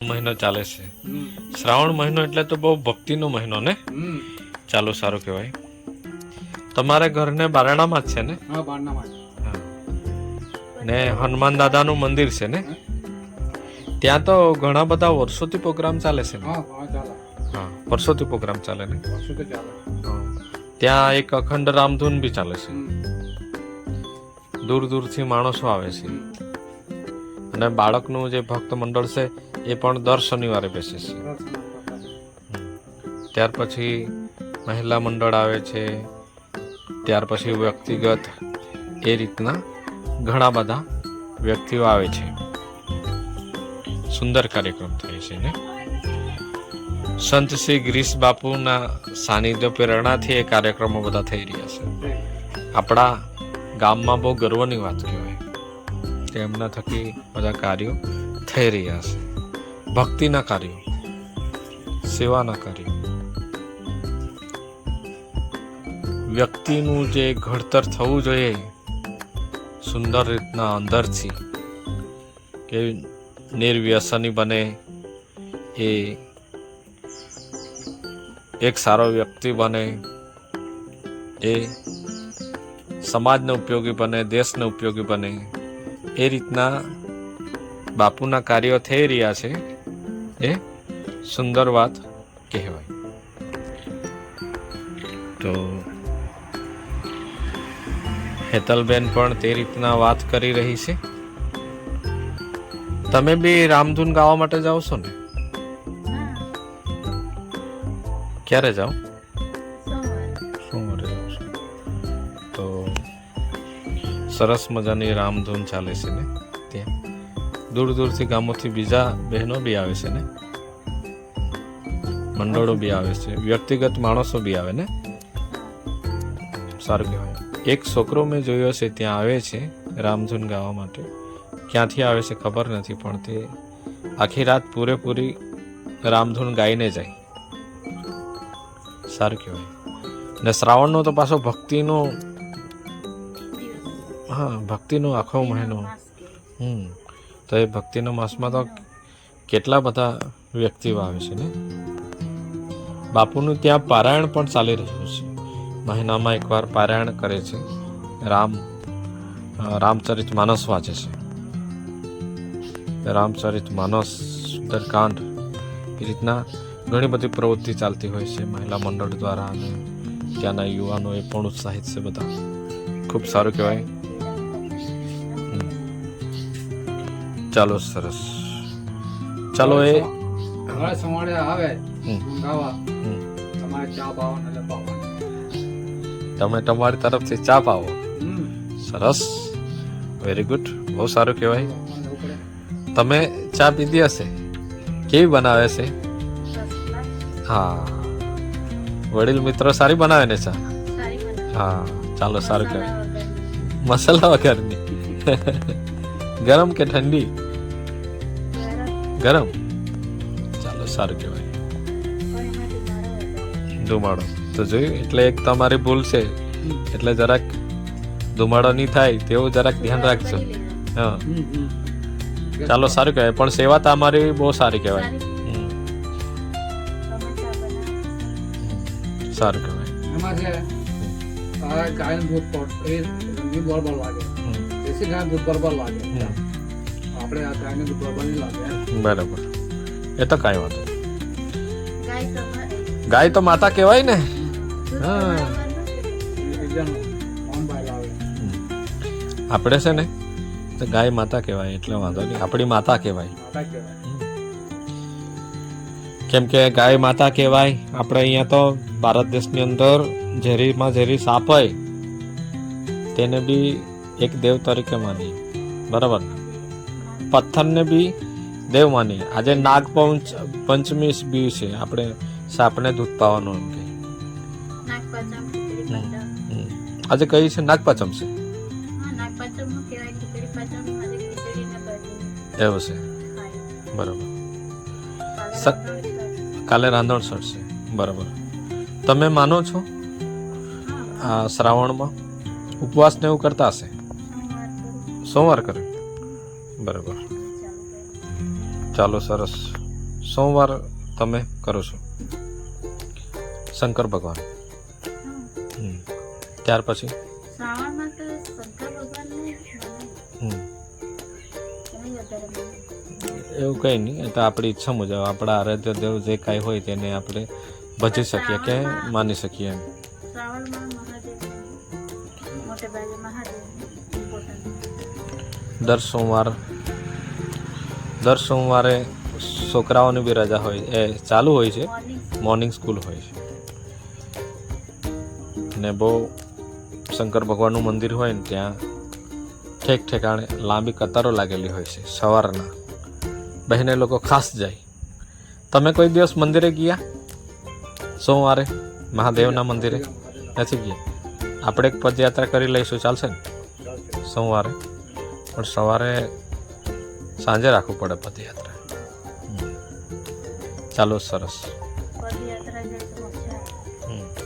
મહિનો ચાલે છે. શ્રાવણ મહિનો એટલે તો બહુ ભક્તિનો મહિનો ને. ચાલો સારું કહેવાય. તમારા ઘરને બારણામાં જ છે ને? હા, બારણામાં. ને હનુમાન દાદાનું મંદિર છે ને? ત્યાં તો ઘણા બધા વર્ષોથી પ્રોગ્રામ ચાલે છે ને? હા, વર્ષોથી પ્રોગ્રામ ચાલે ને? ત્યાં એક અખંડ રામધૂન બી ચાલે છે. દૂર દૂરથી માણસો આવે છે. અને બાળકનું જે ભક્ત મંડળ છે એ પણ દર શનિવારે બેસે છે. ત્યાર પછી મહિલા મંડળ આવે છે. ત્યાર પછી વ્યક્તિગત એ રીતના ઘણા બધા વ્યક્તિઓ આવે છે. સુંદર કાર્યક્રમ થાય છે ને. સંત શ્રી ગિરીશ બાપુના સાનિધ્ય પ્રેરણાથી એ કાર્યક્રમો બધા થઈ રહ્યા છે. આપણા ગામમાં બહુ ગર્વની વાત કહેવાય કે એમના થકી બધા કાર્યો થઈ રહ્યા છે. ભક્તિના કાર્યો, સેવાના કાર્યો. વ્યક્તિનું જે ઘડતર થવું જોઈએ સુંદર રીતના અંદરથી, કે નિર્વ્યસની બને, એ એક સારો વ્યક્તિ બને, એ સમાજને ઉપયોગી બને, દેશને ઉપયોગી બને, એ રીતના બાપુના કાર્યો થઈ રહ્યા છે. એ સુંદર વાત કહેવાય. તો હેતલબેન પણ તે રીતના વાત કરી રહી છે. તમે બી રામધૂન ગાવા માટે જાઓ છો ને? ક્યારે જાઓ? સોમવારે જાઓ છો. તો સરસ મજાની રામધૂન ચાલે છે ને ત્યાં. દૂર દૂરથી ગામોથી બીજા બહેનો બી આવે છે ને, મંડળો બી આવે છે, વ્યક્તિગત માણસો બી આવે ને. સારું કહેવાય. એક છોકરો મેં જોયો છે ત્યાં આવે છે રામધૂન ગાવા માટે. ક્યાંથી આવે છે ખબર નથી, પણ તે આખી રાત પૂરેપૂરી રામધૂન ગાઈને જાય. સારું કહેવાય. ને શ્રાવણનો તો પાછો ભક્તિનો, હા, ભક્તિનો આખો મહિનો. તો એ ભક્તિના માસમાં તો કેટલા બધા વ્યક્તિઓ આવે છે ને. બાપુનું ત્યાં પારાયણ પણ ચાલી રહ્યું છે. મહિનામાં એકવાર પારાયણ કરે છે. રામચરિત માનસ વાંચે છે. રામચરિત માનસ, સુંદરકાંડ, એ રીતના ઘણી બધી પ્રવૃત્તિ ચાલતી હોય છે મહિલા મંડળ દ્વારા. અને ત્યાંના યુવાનો એ પણ ઉત્સાહિત છે બધા. ખૂબ સારું કહેવાય. ચાલો, સરસ. ચાલો, એ સવારે આવે ગાવા, તમારે ચા પાવાનું એટલે પાવાનું. તમે તમારી તરફથી ચા પાવો. સરસ, વેરી ગુડ, બહુ સારું કહેવાય. તમે ચા પીધી હશે, કેવી બનાવે છે? હા, વડીલ મિત્રો સારી બનાવે ને ચા? હા, ચાલો, સારું કહેવાય. મસાલા વગરની? ગરમ કે ઠંડી? ગરમ. ચાલો, સારું કહેવાય. ધુમાડો તો જોયું, એટલે એક તમારી ભૂલ છે. એટલે જરાક ધુમાડો નહીં થાય તેવું જરાક ધ્યાન રાખજો. હા, ચાલો, સારું કહેવાય. પણ સેવા તો અમારી બહુ સારી કહેવાય. સારું કહેવાય. ગાયનું દૂધ બરોબર લાગે, દેશી ગાયનું દૂધ બરોબર લાગે. આપણે આ ગાયનું દૂધ બરોબર નહીં લાગે. બરાબર, એ તો કાંઈ વાંધો. ગાય તો માતા કહેવાય ને. હા, આપણે છે ને તો ગાય માતા કહેવાય, એટલે વાંધો નહીં. આપણી માતા કહેવાય. કેમ કે ગાય માતા કહેવાય. આપણે અહીંયા તો ભારત દેશની અંદર ઝેરીમાં ઝેરી સાપ હોય તેને બી એક દેવ તરીકે માનીએ. બરાબર. પથ્થરને બી દેવ માનીએ. આજે નાગ પંચમી બી છે. આપણે સાપને દૂધ પાવાનું એમ કે. આજે કઈ છે? નાગપાચમ છે. એવું છે. બરાબર. કાલે રાંધણસર છે. બરાબર. તમે માનો છો આ શ્રાવણમાં ઉપવાસ ને એવું કરતા હશે? સોમવાર કરે. બરાબર. ચાલો, સરસ. સોમવાર તમે કરો છો શંકર ભગવાન ત્યાર પછી શ્રાવણમાં તો શંકર ભગવાનને હમ. એની વધારે માને. એવું કંઈ નહીં, એ તો આપણી ઈચ્છા મુજબ આપણા આરાધ્ય દેવ જે કાંઈ હોય તેને આપણે ભજી શકીએ કે માની શકીએ એમ. શ્રાવણમાં મહાદેવ મોટે ભાગે મહાદેવ ઇમ્પોર્ટન્ટ. દર સોમવારે છોકરાઓની બી રજા હોય, એ ચાલુ હોય છે, મોર્નિંગ મોર્નિંગ સ્કૂલ હોય છે. ને બહુ શંકર ભગવાનનું મંદિર હોય ને ત્યાં ઠેક ઠેકાણે લાંબી કતારો લાગેલી હોય છે સવારના. બહેને લોકો ખાસ જાય. તમે કોઈ દિવસ મંદિરે ગયા સોમવારે મહાદેવના મંદિરે? નથી ગયા. આપણે એક પદયાત્રા કરી લઈશું, ચાલશે ને સોમવારે? પણ સવારે સાંજે રાખવું પડે પદયાત્રા. ચાલો, સરસ. પદયાત્રા જાય તો મજા આવે,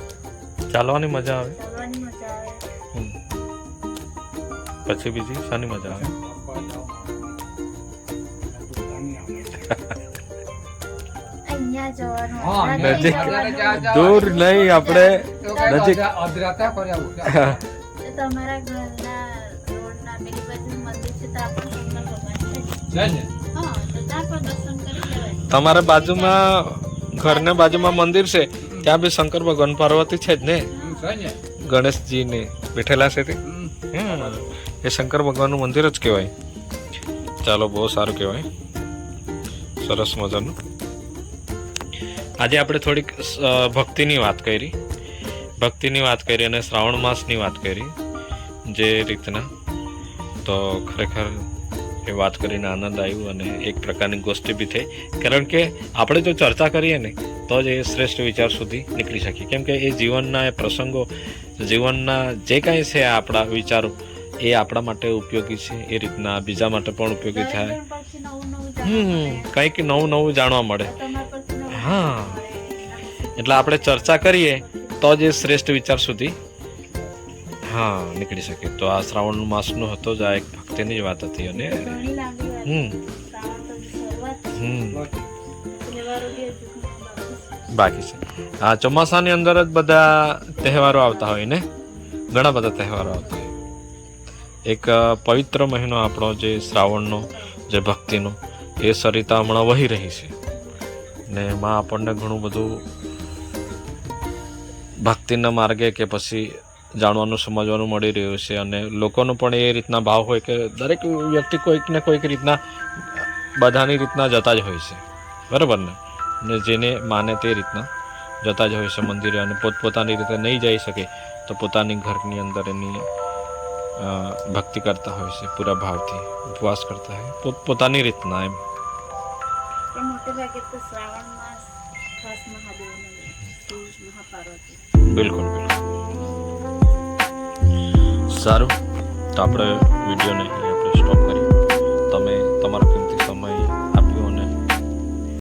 ચાલવાની મજા આવે. ચાલવાની મજા આવે. પછી બીજી શાની મજા આવે? અહીંયા જવાનું હા, આપણે નજીક. જવાનું. દૂર નહીં, આપણે નજીક. અધરાતા કર્યા તો તમારા ઘરના રોડના પેલી બાજુ મંદિર છે તો આપણે શંકર ભગવાન છે. છે ને હા, તો ત્યાં પણ દર્શન કરી લેવાય. તમારા બાજુમાં ઘરના બાજુમાં મંદિર છે, ત્યાં બી શંકર ભગવાન પાર્વતી છે જ ને, છે ને ગણેશજી ને બેઠેલા છે તે. એ શંકર ભગવાનનું મંદિર જ કહેવાય. ચાલો, બહુ સારું કહેવાય, સરસ મજાનું. આજે આપણે થોડીક ભક્તિની વાત કરી અને શ્રાવણ માસની વાત કરી જે રીતના. તો ખરેખર એ વાત કરીને આનંદ આવ્યો અને એક પ્રકારની ગોષ્ઠી બી થઈ. કારણ કે આપણે જો ચર્ચા કરીએ ને તો જ એ શ્રેષ્ઠ વિચાર સુધી નીકળી શકીએ. કેમ કે એ જીવનના એ પ્રસંગો, જીવનના જે કાંઈ છે આપણા વિચારો, એ આપણા માટે ઉપયોગી છે. એ રીતના બીજા માટે પણ ઉપયોગી થાય. દરેક પછી નવું નવું જાણવા મળે. કંઈક નવું નવું જાણવા મળે. તમારા પરથી નવું હા. જાણવા મળે. એટલે આપણે ચર્ચા કરીએ તો જ એ શ્રેષ્ઠ વિચાર સુધી નીકળી શકે. તો આ શ્રાવણ માસનો હતો જ, આ એક ભક્તિની જ વાત હતી. અને ઘણી લાંબી વાત. હમ શ્રાવણ તો શરૂઆત છે. હમ તહેવારો બી હજુ ઘણા બાકી બાકી છે. છે. આ ચોમાસાની અંદર જ બધા તહેવારો આવતા હોય ને, ઘણા બધા તહેવારો આવતા હોય. એક પવિત્ર મહિનો આપણો જે શ્રાવણનો, જે ભક્તિનો, એ સરિતા હમણાં વહી રહી છે ને એમાં આપણને ઘણું બધું ભક્તિના માર્ગે કે પછી જાણવાનું, સમજવાનું મળી રહ્યું છે. અને લોકોનો પણ એ રીતના ભાવ હોય કે દરેક વ્યક્તિ કોઈક ને કોઈક રીતના બધાની રીતના જતા જ હોય છે, બરાબર ને? ને જેને માને તે રીતના જતા જ હોય છે મંદિરે. અને પોતપોતાની રીતે નહીં જઈ શકે તો પોતાની ઘરની અંદર એની ભક્તિ કરતા હોય છે, પૂરા ભાવથી ઉપવાસ કરતા હોય પોતપોતાની રીતના એમ. એ મોટે ભાગે તો શ્રાવણ માસ ખાસ મહાદેવનો શિવ મહાપાર્વતી. બિલકુલ બિલકુલ. સારું, તો આપણે વિડીયોને આપણે સ્ટોપ કરીએ.